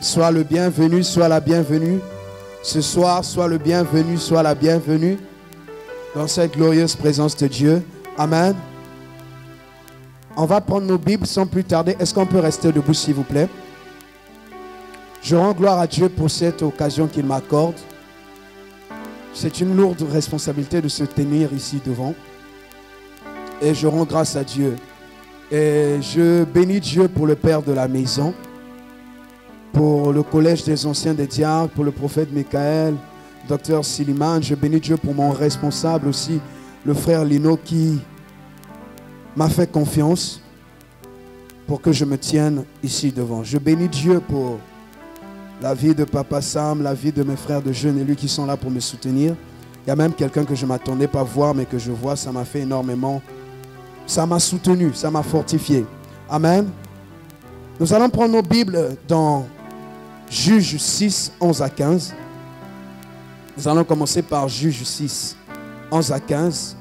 Sois le bienvenu, sois la bienvenue. Ce soir, sois le bienvenu, sois la bienvenue dans cette glorieuse présence de Dieu. Amen. On va prendre nos Bibles sans plus tarder. Est-ce qu'on peut rester debout, s'il vous plaît? Je rends gloire à Dieu pour cette occasion qu'il m'accorde. C'est une lourde responsabilité de se tenir ici devant. Et je rends grâce à Dieu. Et je bénis Dieu pour le Père de la maison, pour le collège des anciens des diacres, pour le prophète Michael, Dr Siliman. Je bénis Dieu pour mon responsable aussi, le frère Lino, qui m'a fait confiance pour que je me tienne ici devant. Je bénis Dieu pour la vie de Papa Sam, la vie de mes frères de jeunes élus qui sont là pour me soutenir. Il y a même quelqu'un que je ne m'attendais pas à voir, mais que je vois, ça m'a fait énormément. Ça m'a soutenu, ça m'a fortifié. Amen. Nous allons prendre nos Bibles dans Juges 6, 11 à 15. Nous allons commencer par Juges 6, 11 à 15.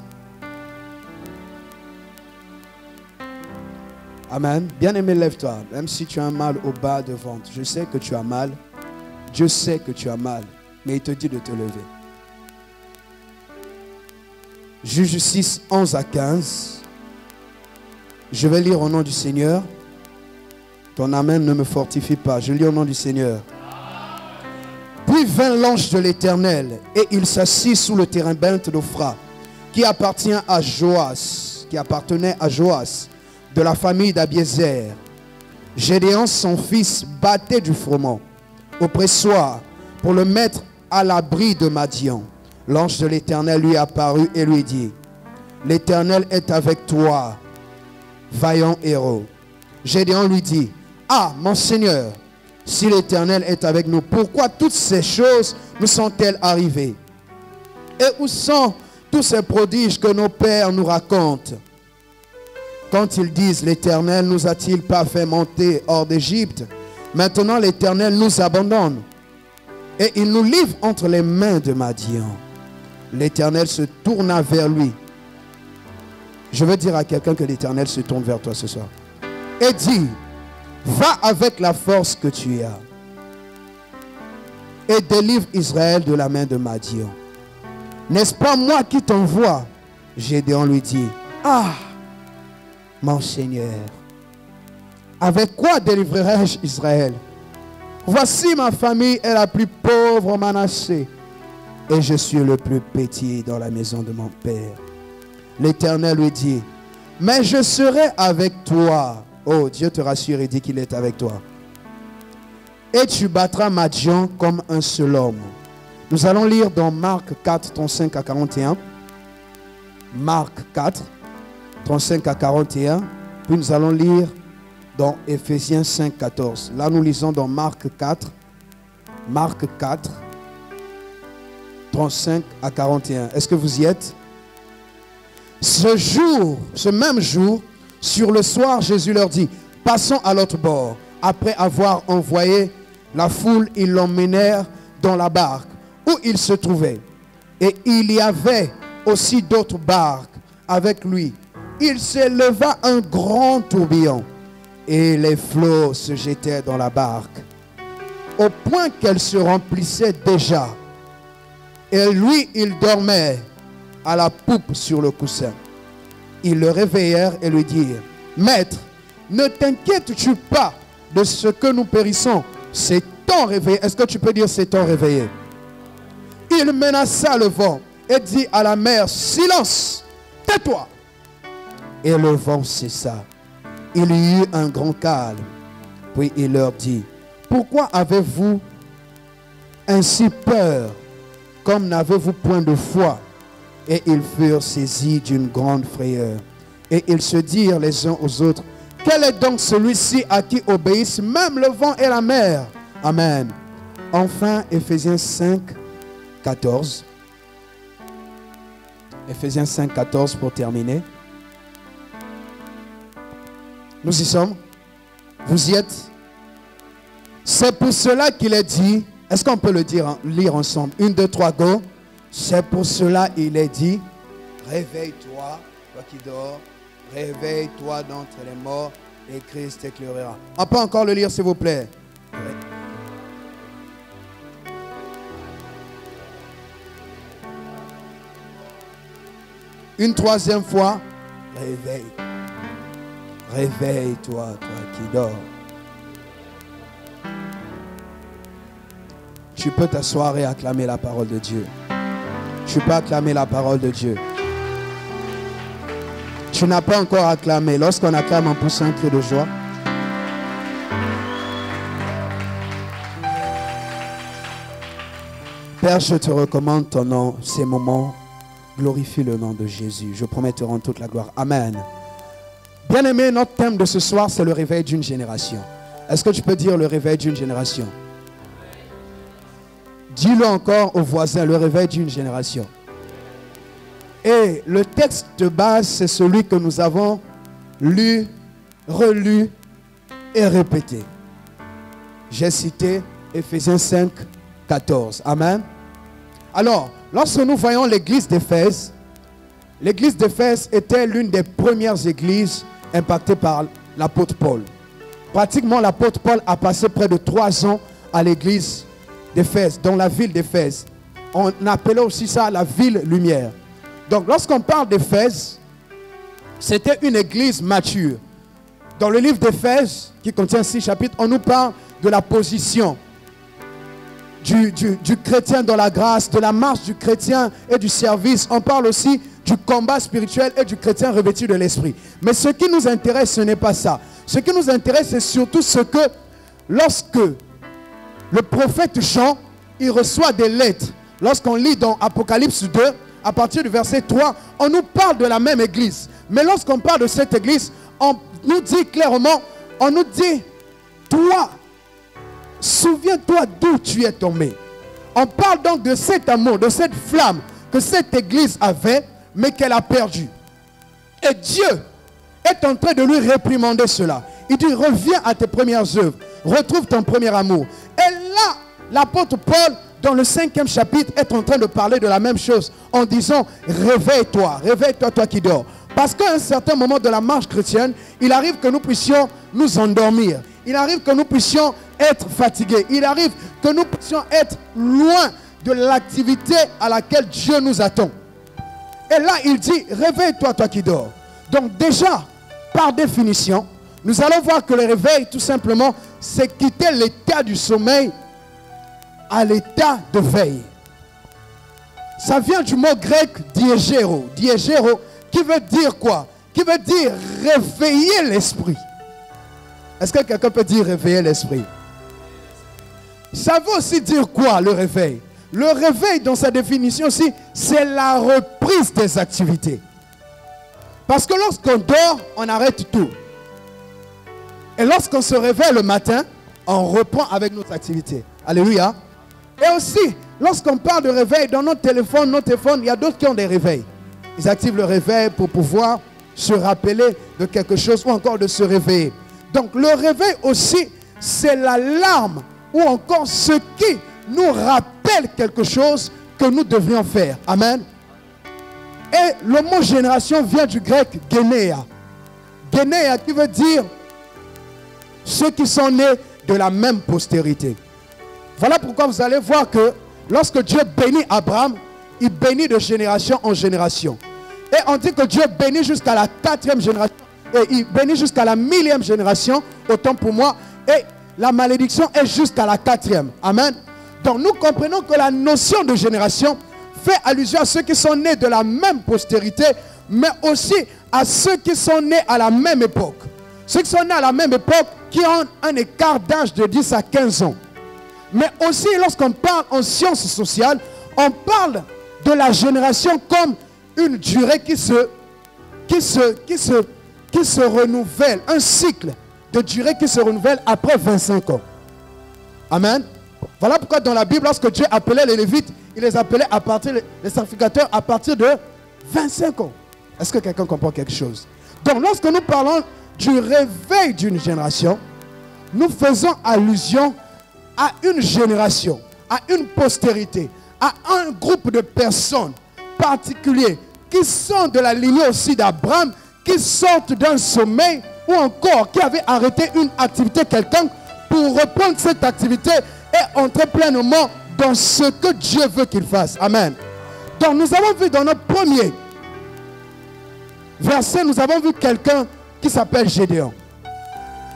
Amen. Bien-aimé, lève-toi. Même si tu as un mal au bas de ventre. Je sais que tu as mal. Dieu sait que tu as mal. Mais il te dit de te lever. Juges 6, 11 à 15. Je vais lire au nom du Seigneur. Ton amen ne me fortifie pas. Je lis au nom du Seigneur. Puis vint l'ange de l'Éternel, et il s'assit sous le térébinthe d'Ophra, qui appartenait à Joas, de la famille d'Abiézer. Gédéon, son fils, battait du froment au pressoir pour le mettre à l'abri de Madian. L'ange de l'Éternel lui apparut et lui dit: l'Éternel est avec toi, vaillant héros. Gédéon lui dit: ah, mon Seigneur, si l'Éternel est avec nous, pourquoi toutes ces choses nous sont-elles arrivées? Et où sont tous ces prodiges que nos pères nous racontent? Quand ils disent: l'Éternel nous a-t-il pas fait monter hors d'Égypte? Maintenant l'Éternel nous abandonne et il nous livre entre les mains de Madian. L'Éternel se tourna vers lui. Je veux dire à quelqu'un que l'Éternel se tourne vers toi ce soir. Et dit: va avec la force que tu as et délivre Israël de la main de Madian. N'est-ce pas moi qui t'envoie? Gédéon lui dit: ah, mon Seigneur, avec quoi délivrerai-je Israël? Voici, ma famille est la plus pauvre au Manassé, et je suis le plus petit dans la maison de mon père. L'Éternel lui dit: mais je serai avec toi. Oh, Dieu te rassure et dit qu'il est avec toi. Et tu battras Madian comme un seul homme. Nous allons lire dans Marc 4, 35 à 41. Marc 4, 35 à 41. Puis nous allons lire dans Éphésiens 5, 14. Là, nous lisons dans Marc 4. Marc 4, 35 à 41. Est-ce que vous y êtes? Ce même jour, sur le soir, Jésus leur dit: passons à l'autre bord. Après avoir envoyé la foule, ils l'emmenèrent dans la barque où il se trouvait. Et il y avait aussi d'autres barques avec lui. Il s'éleva un grand tourbillon et les flots se jetaient dans la barque, au point qu'elle se remplissait déjà. Et lui, il dormait à la poupe sur le coussin. Ils le réveillèrent et lui dirent: maître, ne t'inquiètes-tu pas de ce que nous périssons? C'est ton réveil. Est-ce que tu peux dire c'est ton réveillé? Il menaça le vent et dit à la mer: silence, tais-toi. Et le vent cessa. Il y eut un grand calme. Puis il leur dit: pourquoi avez-vous ainsi peur? Comme n'avez-vous point de foi? Et ils furent saisis d'une grande frayeur. Et ils se dirent les uns aux autres: quel est donc celui-ci à qui obéissent même le vent et la mer? Amen. Enfin, Éphésiens 5, 14. Éphésiens 5, 14 pour terminer. Nous y sommes. Vous y êtes. C'est pour cela qu'il est dit. Est-ce qu'on peut le dire, lire ensemble? 1, 2, 3, go. C'est pour cela il est dit: réveille-toi, toi qui dors, réveille-toi d'entre les morts et Christ t'éclairera. On peut encore le lire, s'il vous plaît. Une troisième fois, réveille. Réveille-toi, toi qui dors. Tu peux t'asseoir et acclamer la parole de Dieu. Tu peux acclamer la parole de Dieu. Tu n'as pas encore acclamé. Lorsqu'on acclame en poussant un cri de joie, Père, je te recommande ton nom, ces moments. Glorifie le nom de Jésus. Je promets te rendre toute la gloire. Amen. Bien-aimé, notre thème de ce soir, c'est le réveil d'une génération. Est-ce que tu peux dire le réveil d'une génération? Dis-le encore aux voisins, le réveil d'une génération. Et le texte de base, c'est celui que nous avons lu, relu et répété. J'ai cité Éphésiens 5, 14. Amen. Alors, lorsque nous voyons l'église d'Éphèse était l'une des premières églises impactées par l'apôtre Paul. Pratiquement, l'apôtre Paul a passé près de 3 ans à l'église d'Éphèse, dans la ville d'Éphèse. On appelait aussi ça la ville lumière. Donc, lorsqu'on parle d'Éphèse, c'était une église mature. Dans le livre d'Éphèse, qui contient 6 chapitres, on nous parle de la position du chrétien dans la grâce, de la marche du chrétien et du service. On parle aussi du combat spirituel et du chrétien revêtu de l'esprit. Mais ce qui nous intéresse, ce n'est pas ça. Ce qui nous intéresse, c'est surtout ce que, lorsque le prophète Jean, il reçoit des lettres. Lorsqu'on lit dans Apocalypse 2, à partir du verset 3, on nous parle de la même église. Mais lorsqu'on parle de cette église, on nous dit clairement, on nous dit, toi, souviens-toi d'où tu es tombé. On parle donc de cet amour, de cette flamme que cette église avait, mais qu'elle a perdu. Et Dieu est en train de lui réprimander cela. Il dit, reviens à tes premières œuvres, retrouve ton premier amour. Et là, l'apôtre Paul, dans le 5e chapitre, est en train de parler de la même chose, en disant, réveille-toi, réveille-toi, toi qui dors. Parce qu'à un certain moment de la marche chrétienne, il arrive que nous puissions nous endormir. Il arrive que nous puissions être fatigués. Il arrive que nous puissions être loin de l'activité à laquelle Dieu nous attend. Et là, il dit, réveille-toi, toi qui dors. Donc déjà, par définition, nous allons voir que le réveil, tout simplement, c'est quitter l'état du sommeil à l'état de veille. Ça vient du mot grec diégéro. Diégéro, qui veut dire quoi? Qui veut dire réveiller l'esprit. Est-ce que quelqu'un peut dire réveiller l'esprit? Ça veut aussi dire quoi, le réveil? Le réveil, dans sa définition aussi, c'est la reprise des activités. Parce que lorsqu'on dort, on arrête tout. Et lorsqu'on se réveille le matin, on reprend avec notre activité. Alléluia. Et aussi, lorsqu'on parle de réveil, dans nos téléphones, il y a d'autres qui ont des réveils. Ils activent le réveil pour pouvoir se rappeler de quelque chose ou encore de se réveiller. Donc le réveil aussi, c'est l'alarme ou encore ce qui nous rappelle quelque chose que nous devrions faire. Amen. Et le mot génération vient du grec généa. Généa qui veut dire ceux qui sont nés de la même postérité. Voilà pourquoi vous allez voir que lorsque Dieu bénit Abraham, il bénit de génération en génération. Et on dit que Dieu bénit jusqu'à la 4e génération. Et il bénit jusqu'à la 1000e génération, autant pour moi. Et la malédiction est jusqu'à la 4e. Amen. Donc nous comprenons que la notion de génération fait allusion à ceux qui sont nés de la même postérité, mais aussi à ceux qui sont nés à la même époque. Ceux qui sont nés à la même époque, qui ont un écart d'âge de 10 à 15 ans. Mais aussi, lorsqu'on parle en sciences sociales, on parle de la génération comme une durée qui se renouvelle, un cycle de durée qui se renouvelle après 25 ans. Amen. Voilà pourquoi dans la Bible, lorsque Dieu appelait les Lévites, il les appelait à partir, les sacrificateurs à partir de 25 ans. Est-ce que quelqu'un comprend quelque chose? Donc lorsque nous parlons du réveil d'une génération, nous faisons allusion à une génération, à une postérité, à un groupe de personnes particuliers qui sont de la lignée aussi d'Abraham, qui sortent d'un sommeil ou encore qui avaient arrêté une activité quelconque pour reprendre cette activité et entrer pleinement dans ce que Dieu veut qu'il fasse. Amen. Donc nous avons vu dans notre premier verset, nous avons vu quelqu'un qui s'appelle Gédéon.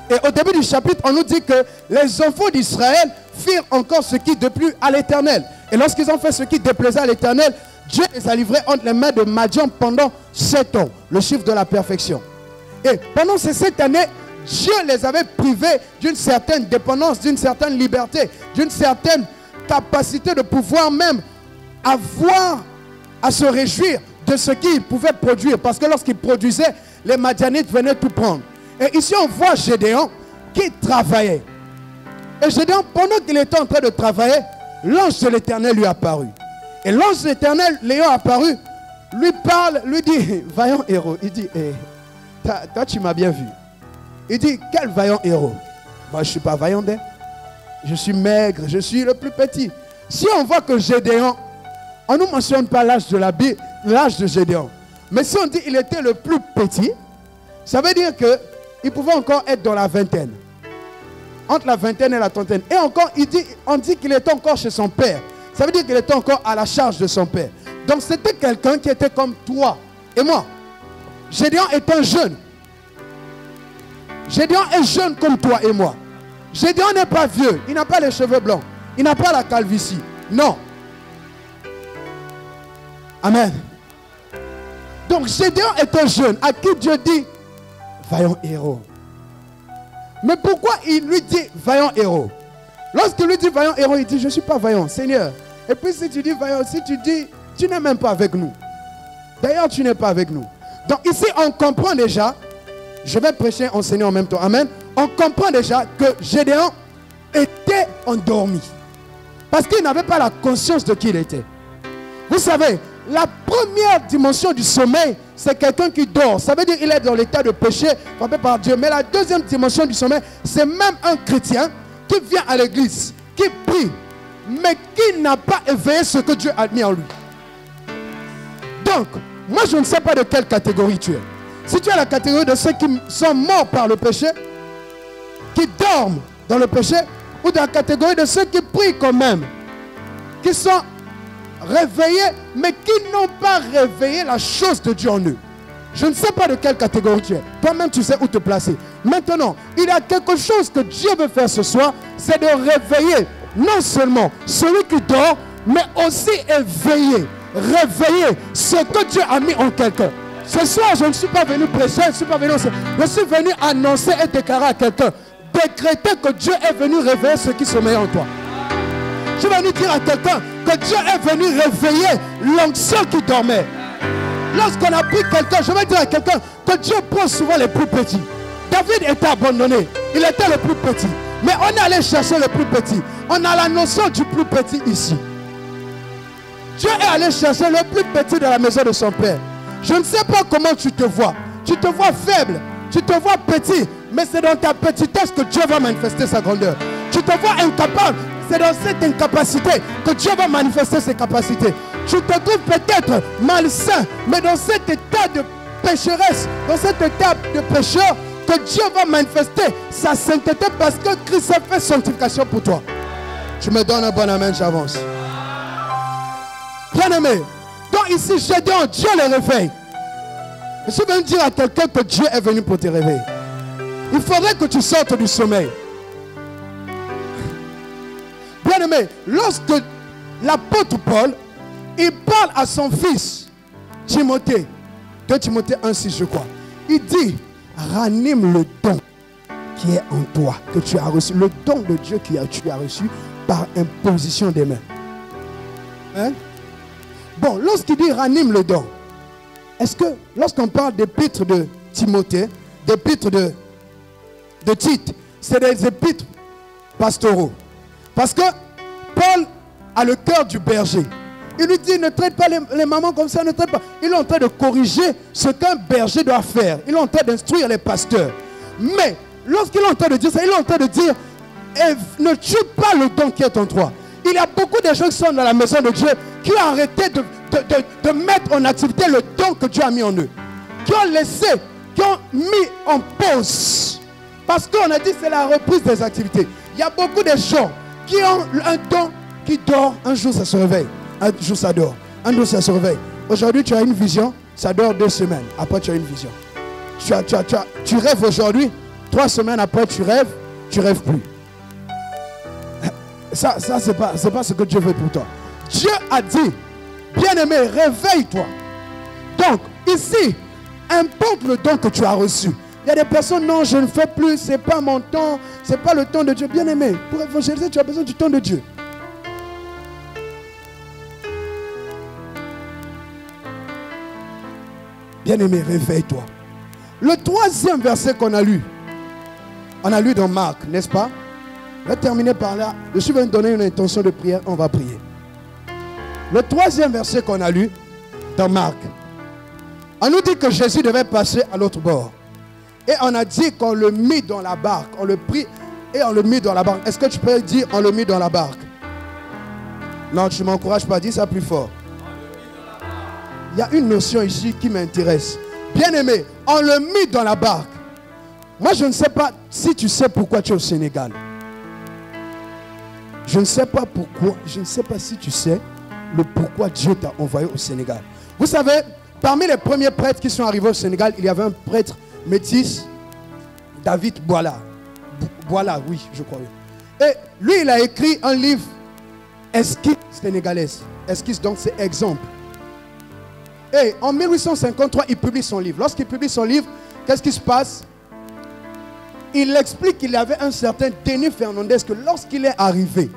Et au début du chapitre, on nous dit que les enfants d'Israël firent encore ce qui déplut à l'Éternel. Et lorsqu'ils ont fait ce qui déplaisait à l'Éternel, Dieu les a livrés entre les mains de Madian pendant 7 ans, le chiffre de la perfection. Et pendant ces 7 années, Dieu les avait privés d'une certaine dépendance, d'une certaine liberté, d'une certaine capacité de pouvoir même avoir à se réjouir de ce qu'ils pouvaient produire. Parce que lorsqu'ils produisaient, les Madianites venaient tout prendre. Et ici, on voit Gédéon qui travaillait. Et Gédéon, pendant qu'il était en train de travailler, l'ange de l'Éternel lui apparut. Et l'ange de l'Éternel lui apparu, lui parle, lui dit, vaillant héros. Il dit, toi tu m'as bien vu. Il dit, quel vaillant héros? Moi je ne suis pas vaillant, je suis maigre, je suis le plus petit. Si on voit que Gédéon, on ne nous mentionne pas l'âge de la Bible, l'âge de Gédéon. Mais si on dit qu'il était le plus petit, ça veut dire qu'il pouvait encore être dans la vingtaine. Entre la vingtaine et la trentaine. Et encore, on dit qu'il était encore chez son père. Ça veut dire qu'il était encore à la charge de son père. Donc c'était quelqu'un qui était comme toi et moi. Gédéon est un jeune. Gédéon est jeune comme toi et moi. Gédéon n'est pas vieux. Il n'a pas les cheveux blancs. Il n'a pas la calvitie. Non. Amen. Donc Gédéon est un jeune à qui Dieu dit vaillant héros. Mais pourquoi il lui dit vaillant héros? Lorsqu'il lui dit vaillant héros, il dit je ne suis pas vaillant, Seigneur. Et puis si tu dis vaillant, si tu dis tu n'es même pas avec nous. D'ailleurs, tu n'es pas avec nous. Donc ici, on comprend déjà, je vais prêcher, enseigner en même temps. Amen. On comprend déjà que Gédéon était endormi. Parce qu'il n'avait pas la conscience de qui il était. Vous savez, la première dimension du sommeil, c'est quelqu'un qui dort. Ça veut dire qu'il est dans l'état de péché, frappé par Dieu. Mais la deuxième dimension du sommeil, c'est même un chrétien qui vient à l'église, qui prie, mais qui n'a pas éveillé ce que Dieu a mis en lui. Donc, moi je ne sais pas de quelle catégorie tu es. Si tu es la catégorie de ceux qui sont morts par le péché, qui dorment dans le péché, ou dans la catégorie de ceux qui prient quand même, qui sont réveillés, mais qui n'ont pas réveillé la chose de Dieu en eux. Je ne sais pas de quelle catégorie tu es. Toi-même, tu sais où te placer. Maintenant, il y a quelque chose que Dieu veut faire ce soir, c'est de réveiller non seulement celui qui dort, mais aussi éveiller, réveiller ce que Dieu a mis en quelqu'un. Ce soir, je ne suis pas venu prêcher, je ne suis pas venu... Je suis venu annoncer et déclarer à quelqu'un, décréter que Dieu est venu réveiller ce qui sommeille en toi. Je suis venu dire à quelqu'un que Dieu est venu réveiller l'onction qui dormait. Lorsqu'on a pris quelqu'un, je vais dire à quelqu'un que Dieu prend souvent les plus petits. David était abandonné, il était le plus petit. Mais on est allé chercher le plus petit. On a la notion du plus petit ici. Dieu est allé chercher le plus petit de la maison de son père. Je ne sais pas comment tu te vois. Tu te vois faible, tu te vois petit, mais c'est dans ta petitesse que Dieu va manifester sa grandeur. Tu te vois incapable, c'est dans cette incapacité que Dieu va manifester ses capacités. Tu te trouves peut-être malsain, mais dans cet état de pécheresse, dans cet état de pécheur, que Dieu va manifester sa sainteté parce que Christ a fait sanctification pour toi. Tu me donnes un bon amen, j'avance. Bien aimé, donc ici, Gédéon, Dieu le réveille. Je suis venu dire à quelqu'un que Dieu est venu pour te réveiller. Il faudrait que tu sortes du sommeil. Bien aimé, lorsque l'apôtre Paul, il parle à son fils, Timothée, 2 Timothée 1,6 je crois. Il dit, ranime le don qui est en toi, que tu as reçu. Le don de Dieu que tu as reçu par imposition des mains. Hein? Bon, lorsqu'il dit ranime le don, est-ce que lorsqu'on parle d'épîtres de Timothée, d'épîtres de Tite, c'est des épîtres pastoraux. Parce que Paul a le cœur du berger. Il lui dit, ne traite pas les mamans comme ça, ne traite pas. Il est en train de corriger ce qu'un berger doit faire. Il est en train d'instruire les pasteurs. Mais lorsqu'il est en train de dire ça, il est en train de dire, ne tue pas le don qui est en toi. Il y a beaucoup de gens qui sont dans la maison de Dieu qui ont arrêté de mettre en activité le don que Dieu a mis en eux. Qui ont laissé, qui ont mis en pause. Parce qu'on a dit que c'est la reprise des activités. Il y a beaucoup de gens qui ont un don qui dort, un jour ça se réveille. Un jour ça dort, un jour ça se réveille. Aujourd'hui tu as une vision, ça dort 2 semaines. Après, tu as une vision. Tu rêves aujourd'hui, 3 semaines après, tu rêves plus. Ça c'est pas ce que Dieu veut pour toi. Dieu a dit, bien-aimé, réveille-toi. Donc, ici, importe le don que tu as reçu. Il y a des personnes, non, je ne fais plus, ce n'est pas mon temps, ce n'est pas le temps de Dieu. Bien-aimé, pour évangéliser, tu as besoin du temps de Dieu. Bien-aimé, réveille-toi. Le 3e verset qu'on a lu, on a lu dans Marc, n'est-ce pas? Je vais terminer par là. Je suis venu donner une intention de prière, on va prier. Le 3e verset qu'on a lu dans Marc, on nous dit que Jésus devait passer à l'autre bord. Et on a dit qu'on le mit dans la barque. On le prit et on le mit dans la barque. Est-ce que tu peux dire on le mit dans la barque? Non, tu ne m'encourages pas, dis ça plus fort. Il y a une notion ici qui m'intéresse. Bien-aimé, on le mit dans la barque. Moi, je ne sais pas si tu sais pourquoi tu es au Sénégal. Je ne sais pas pourquoi, je ne sais pas si tu sais le pourquoi Dieu t'a envoyé au Sénégal. Vous savez, parmi les premiers prêtres qui sont arrivés au Sénégal, il y avait un prêtre métis, David Boila. Boila, oui, je crois. Et lui, il a écrit un livre, Esquisse sénégalaise. Esquisse, donc c'est exemple. Et en 1853, il publie son livre. Lorsqu'il publie son livre, qu'est-ce qui se passe? Il explique qu'il y avait un certain Denis Fernandez que lorsqu'il est arrivé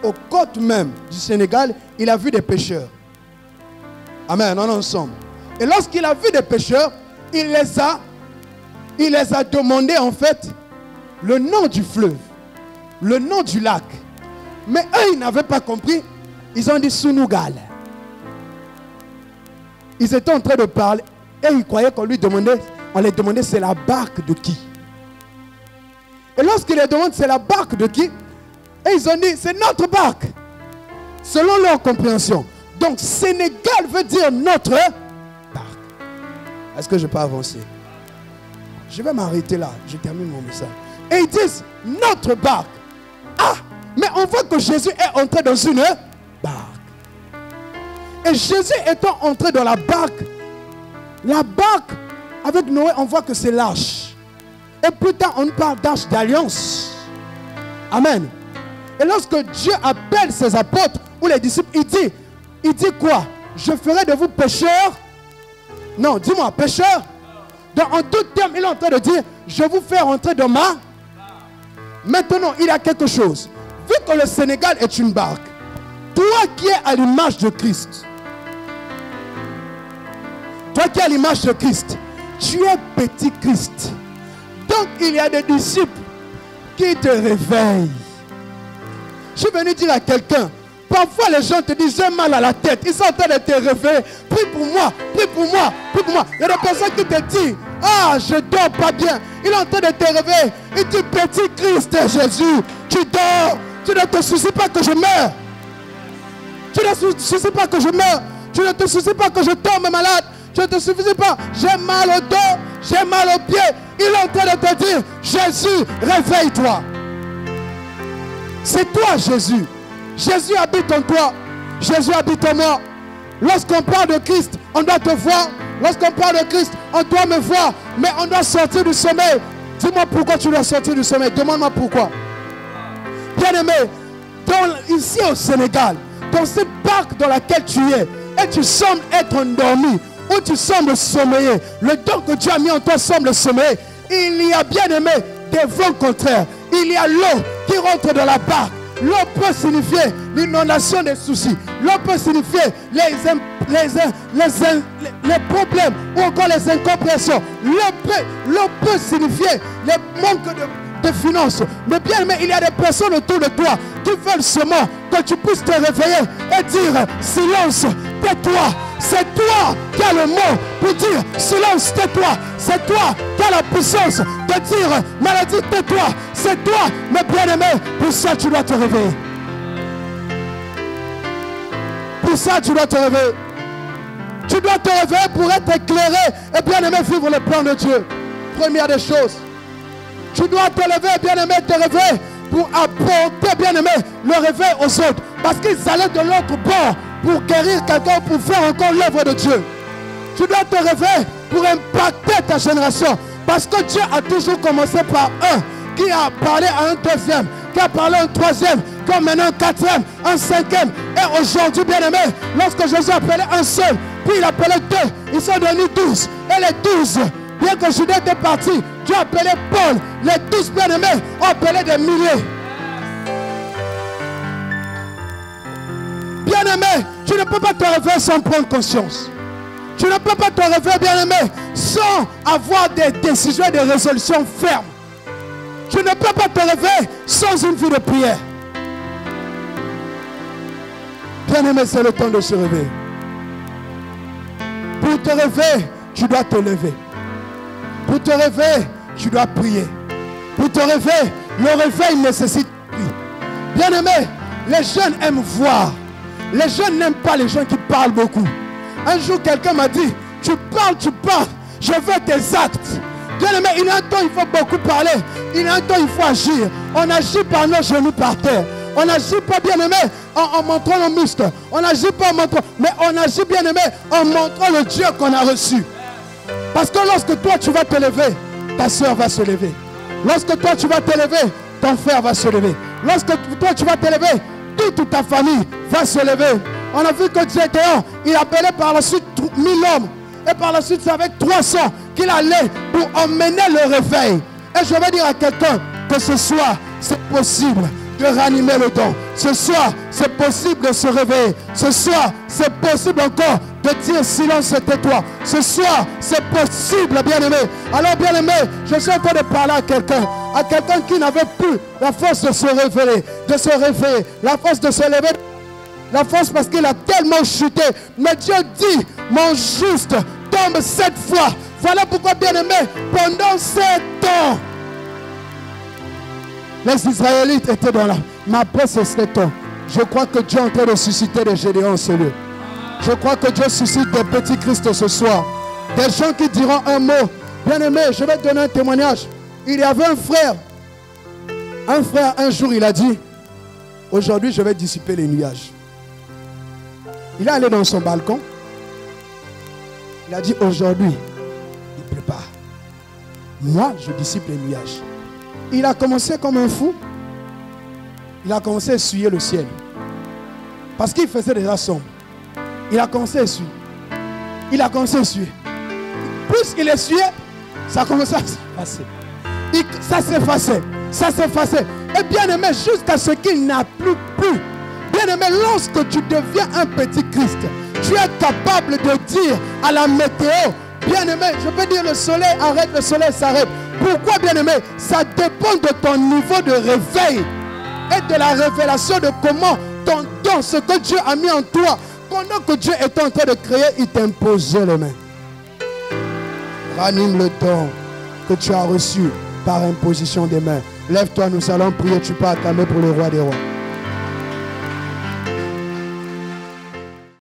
aux côtes même du Sénégal, il a vu des pêcheurs. Amen, on est ensemble. Et lorsqu'il a vu des pêcheurs, il les a demandé en fait le nom du fleuve, le nom du lac. Mais eux, ils n'avaient pas compris. Ils ont dit Sunugal. Ils étaient en train de parler et ils croyaient qu'on les demandait c'est la barque de qui? Et lorsqu'ils les demandent c'est la barque de qui? Et ils ont dit c'est notre barque. Selon leur compréhension. Donc Sénégal veut dire notre barque. Est-ce que je peux avancer? Je vais m'arrêter là. Je termine mon message. Et ils disent notre barque. Ah, mais on voit que Jésus est entré dans une barque. Et Jésus étant entré dans la barque avec Noé, on voit que c'est l'arche. Et plus tard, on parle d'arche d'alliance. Amen. Et lorsque Dieu appelle ses apôtres ou les disciples, il dit quoi? Je ferai de vous pécheurs. Non, dis-moi, pécheurs. Donc en tout terme, il est en train de dire, je vous fais rentrer dans ma... Maintenant, il y a quelque chose. Vu que le Sénégal est une barque, toi qui es à l'image de Christ, toi qui es à l'image de Christ, tu es petit Christ. Donc il y a des disciples qui te réveillent. Je suis venu dire à quelqu'un, parfois les gens te disent j'ai mal à la tête, ils sont en train de te réveiller. Prie pour moi, prie pour moi, prie pour moi. Il y a des personnes qui te disent, ah je dors pas bien. Il est en train de te réveiller. Il dit petit Christ Jésus, tu dors, tu ne te soucies pas que je meurs. Tu ne te soucies pas que je meurs. Tu ne te soucies pas que je tombe malade. Tu ne te soucies pas, j'ai mal au dos, j'ai mal aux pieds. Il est en train de te dire, Jésus, réveille-toi. C'est toi Jésus. Jésus habite en toi. Jésus habite en moi. Lorsqu'on parle de Christ, on doit te voir. Lorsqu'on parle de Christ, on doit me voir. Mais on doit sortir du sommeil. Dis-moi pourquoi tu dois sortir du sommeil. Demande-moi pourquoi. Bien-aimé, ici au Sénégal, dans cette barque dans laquelle tu es, et tu sembles être endormi, ou tu sembles sommeiller, le don que Dieu a mis en toi semble sommeiller. Il y a, bien aimé, des vents contraires. Il y a l'eau qui rentre dans la barque. L'eau peut signifier l'inondation des soucis. L'eau peut signifier les problèmes ou encore les incompréhensions. L'eau peut signifier les manques de finances. Mais bien aimé, il y a des personnes autour de toi qui veulent seulement que tu puisses te réveiller et dire silence, tais-toi. C'est toi qui as le mot pour dire silence, tais-toi. C'est toi qui as la puissance de dire maladie, tais-toi. C'est toi, mais bien aimé, pour ça tu dois te réveiller. Pour ça tu dois te réveiller. Tu dois te réveiller pour être éclairé et bien aimé vivre le plan de Dieu. Première des choses. Tu dois te lever, bien-aimé, te réveiller pour apporter, bien-aimé, le réveil aux autres. Parce qu'ils allaient de l'autre bord pour guérir quelqu'un, pour faire encore l'œuvre de Dieu. Tu dois te réveiller pour impacter ta génération. Parce que Dieu a toujours commencé par un, qui a parlé à un deuxième, qui a parlé à un troisième, comme maintenant un quatrième, un cinquième. Et aujourd'hui, bien-aimé, lorsque Jésus appelait un seul, puis il appelait deux, ils sont devenus 12. Et les 12, bien que Judas était parti, Dieu appelait Paul. Les 12 bien-aimés ont appelé des milliers. Bien-aimé, tu ne peux pas te réveiller sans prendre conscience. Tu ne peux pas te réveiller, bien-aimé, sans avoir des décisions et des résolutions fermes. Tu ne peux pas te réveiller sans une vie de prière. Bien-aimé, c'est le temps de se réveiller. Pour te réveiller, tu dois te lever. Pour te réveiller, tu dois prier. Pour te réveiller, le réveil nécessite prier. Bien-aimé, les jeunes aiment voir. Les jeunes n'aiment pas les gens qui parlent beaucoup. Un jour, quelqu'un m'a dit, tu parles, je veux tes actes. Bien-aimé, il y a un temps, il faut beaucoup parler. Il y a un temps, il faut agir. On agit par nos genoux par terre. On n'agit pas, bien-aimé, en montrant nos muscles. On n'agit pas en montrant, mais on agit, bien-aimé, en montrant le Dieu qu'on a reçu. Parce que lorsque toi, tu vas te lever, ta soeur va se lever. Lorsque toi, tu vas te lever, ton frère va se lever. Lorsque toi, tu vas te lever, toute ta famille va se lever. On a vu que Gédéon, il appelait par la suite 1000 hommes. Et par la suite, c'est avec 300 qu'il allait pour emmener le réveil. Et je vais dire à quelqu'un que ce soir, c'est possible de ranimer le don. Ce soir, c'est possible de se réveiller. Ce soir, c'est possible encore de dire silence et tais-toi. Ce soir, c'est possible, bien-aimé. Alors, bien-aimé, je suis en train de parler à quelqu'un qui n'avait plus la force de se réveiller, la force de se lever, la force parce qu'il a tellement chuté. Mais Dieu dit, mon juste tombe 7 fois. Voilà pourquoi, bien-aimé, pendant 7 ans, les Israélites étaient dans la... Mais après ces 7 ans, je crois que Dieu est en train de susciter des Gédéons en ce lieu. Je crois que Dieu suscite des petits Christ ce soir. Des gens qui diront un mot. Bien-aimé, je vais te donner un témoignage. Il y avait un frère. Un jour, il a dit, aujourd'hui, je vais dissiper les nuages. Il est allé dans son balcon. Il a dit, aujourd'hui, il ne pleut pas. Moi, je dissipe les nuages. Il a commencé comme un fou. Il a commencé à essuyer le ciel. Parce qu'il faisait déjà sombre. Il a commencé à essuyer. Il a commencé à essuyer. Plus il essuyait, ça a commencé à s'effacer. Ça s'effaçait. Ça s'effaçait. Et bien aimé, jusqu'à ce qu'il n'a plus. Bien aimé, lorsque tu deviens un petit Christ, tu es capable de dire à la météo, bien aimé, je peux dire le soleil arrête, le soleil s'arrête. Pourquoi, bien aimé? Ça dépend de ton niveau de réveil et de la révélation de comment ton don, ce que Dieu a mis en toi, pendant que Dieu est en train de créer, il t'imposait les mains. Ranime le don que tu as reçu par imposition des mains. Lève-toi, nous allons prier, tu peux acclamer pour le roi des rois.